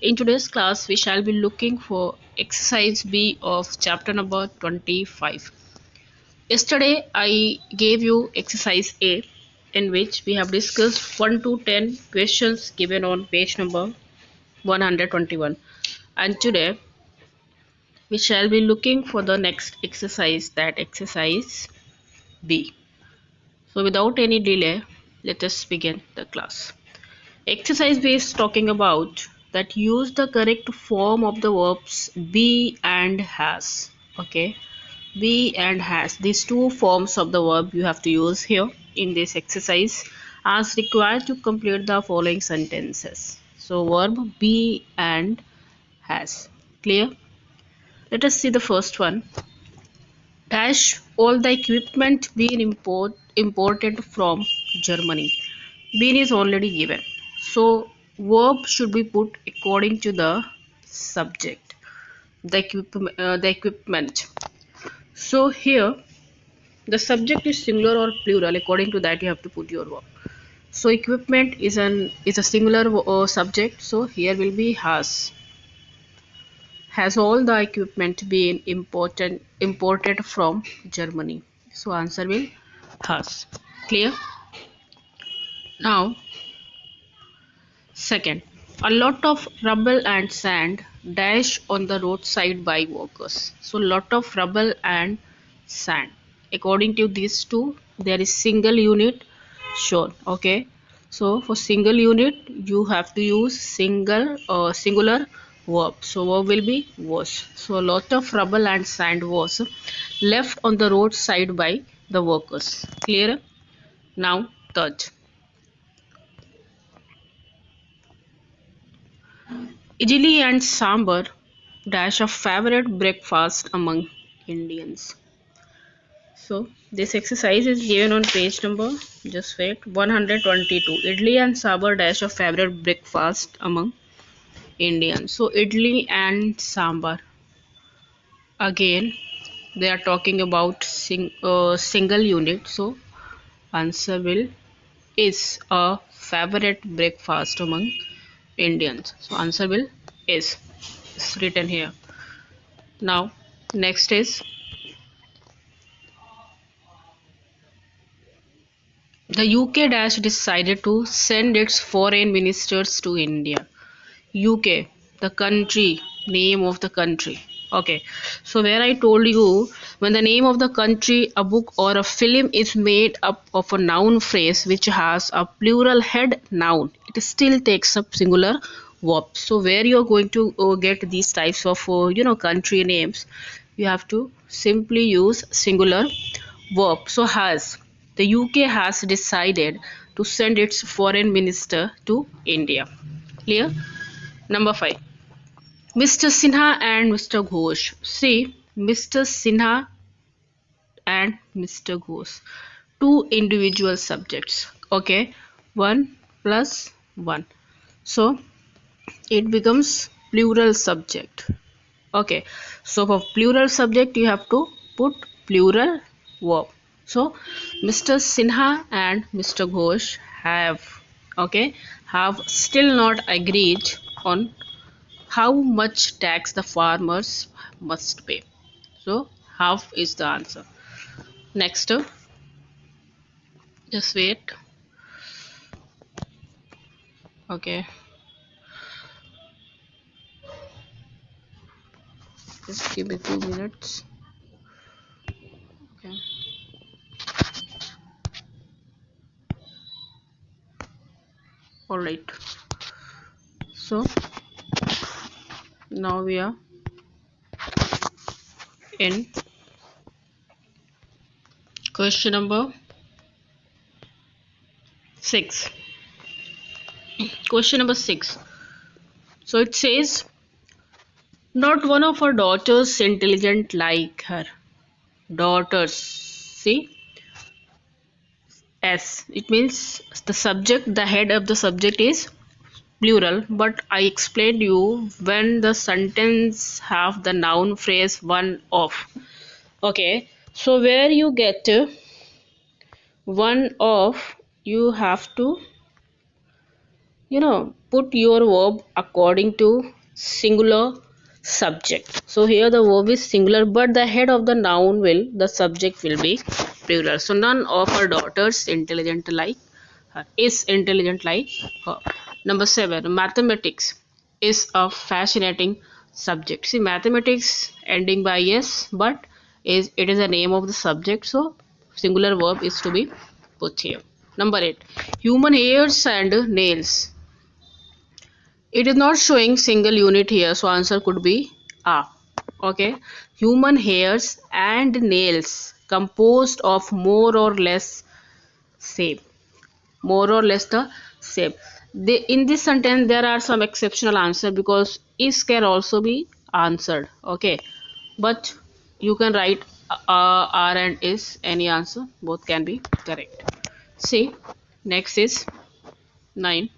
In today's class, we shall be looking for exercise B of chapter number 25. Yesterday, I gave you exercise A, in which we have discussed 1 to 10 questions given on page number 121. And today, we shall be looking for the next exercise, that exercise B. So, without any delay, let us begin the class. Exercise B is talking about that use the correct form of the verbs be and has. Okay, be and has. These two forms of the verb you have to use here in this exercise as required to complete the following sentences. So verb be and has. Clear? Let us see the first one. Dash all the equipment being imported from Germany. Bean is already given. So verb should be put according to the subject, the equipment. So here the subject is singular or plural. According to that, you have to put your verb. So equipment is a singular subject. So here will be has all the equipment been imported from Germany. So answer will has. Clear? Now second, a lot of rubble and sand dash on the roadside by workers. So lot of rubble and sand. According to these two, there is single unit shown. Okay. So for single unit, you have to use singular verb. So verb will be was. So a lot of rubble and sand was left on the roadside by the workers. Clear? Now third. Idli and sambar dash a favorite breakfast among Indians. So this exercise is given on page number, just wait, 122. Idli and sambar dash a favorite breakfast among Indians. So idli and sambar, again they are talking about single unit. So answer will is a favorite breakfast among Indians. So answer will is. It's written here. Now next is the UK dash decided to send its foreign ministers to India. UK, the country, name of the country. Okay, so where I told you when the name of the country, a book or a film is made up of a noun phrase which has a plural head noun, it still takes up singular verb. So where you are going to get these types of country names, you have to simply use singular verb. So has the UK has decided to send its foreign minister to India. Clear? Number 5. Mr. Sinha and Mr. Ghosh. See, Mr. Sinha and Mr. Ghosh. Two individual subjects. Okay. 1 plus 1. So, it becomes plural subject. Okay. So, for plural subject, you have to put plural verb. So, Mr. Sinha and Mr. Ghosh have still not agreed on how much tax the farmers must pay. So half is the answer. Next, just wait. Okay, just give me 2 minutes. Okay, all right. So now we are in question number 6. Question number 6. So it says, not one of her daughters intelligent like her. Daughters. See, S. It means the subject, the head of the subject is plural, but I explained you when the sentence have the noun phrase one of. Okay, so where you get one of, you have to put your verb according to singular subject. So here the verb is singular, but the head of the noun the subject will be plural. So none of her daughters intelligent like her, is intelligent like her. Number 7, mathematics is a fascinating subject. See, mathematics ending by s, but it is a name of the subject, so singular verb is to be put here. Number 8, human hairs and nails. It is not showing single unit here, so answer could be A. Okay, human hairs and nails composed of more or less same, more or less the same. In this sentence there are some exceptional answer, because is can also be answered. Okay, but you can write are and is, any answer, both can be correct. See, next is 9.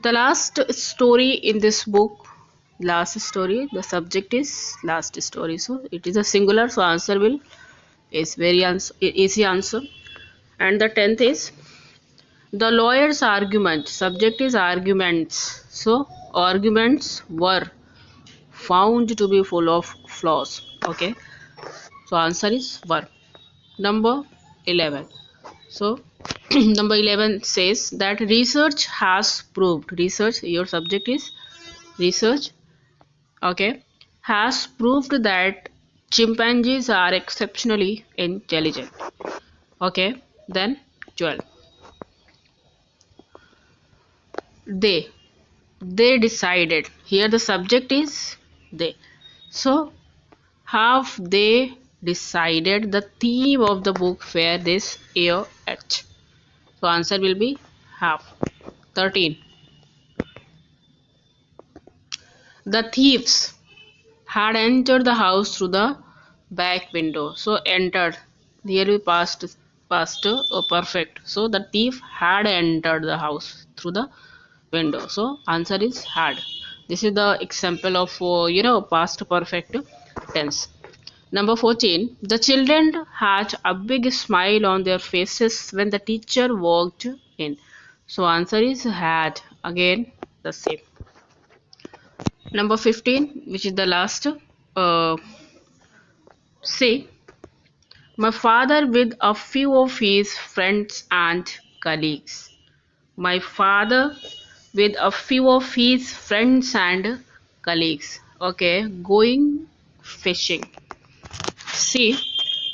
The last story in this book, last story, the subject is last story, so it is a singular, so answer will is very easy answer. And the 10th is the lawyer's argument, subject is arguments, so arguments were found to be full of flaws. Okay, so answer is were. Number 11, so number 11 says that research has proved, research, your subject is research, okay, has proved that chimpanzees are exceptionally intelligent. Okay, then 12, they they decided, here the subject is they, so have they decided the theme of the book fair this year at, so answer will be have. 13, the thieves had entered the house through the back window, so entered, here we past perfect, so the thief had entered the house through the window, so answer is had. This is the example of past perfect tense. Number 14, the children had a big smile on their faces when the teacher walked in, so answer is had, again the same. Number 15, which is the last, say, my father with a few of his friends and colleagues. My father with a few of his friends and colleagues. Okay, going fishing. See,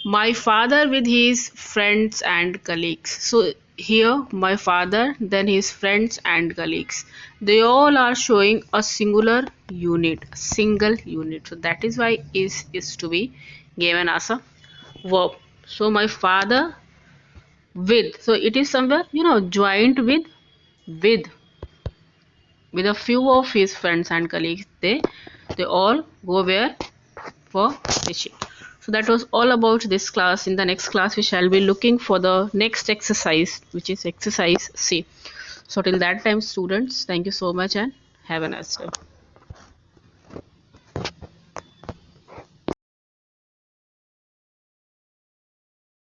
my father with his friends and colleagues. So here my father, then his friends and colleagues. They all are showing a singular unit, single unit. So that is why is to be given as a verb. So my father with. So it is somewhere joined with with a few of his friends and colleagues. They all go where for fishing. So that was all about this class. In the next class we shall be looking for the next exercise, which is exercise C. So till that time students, thank you so much and have a nice day.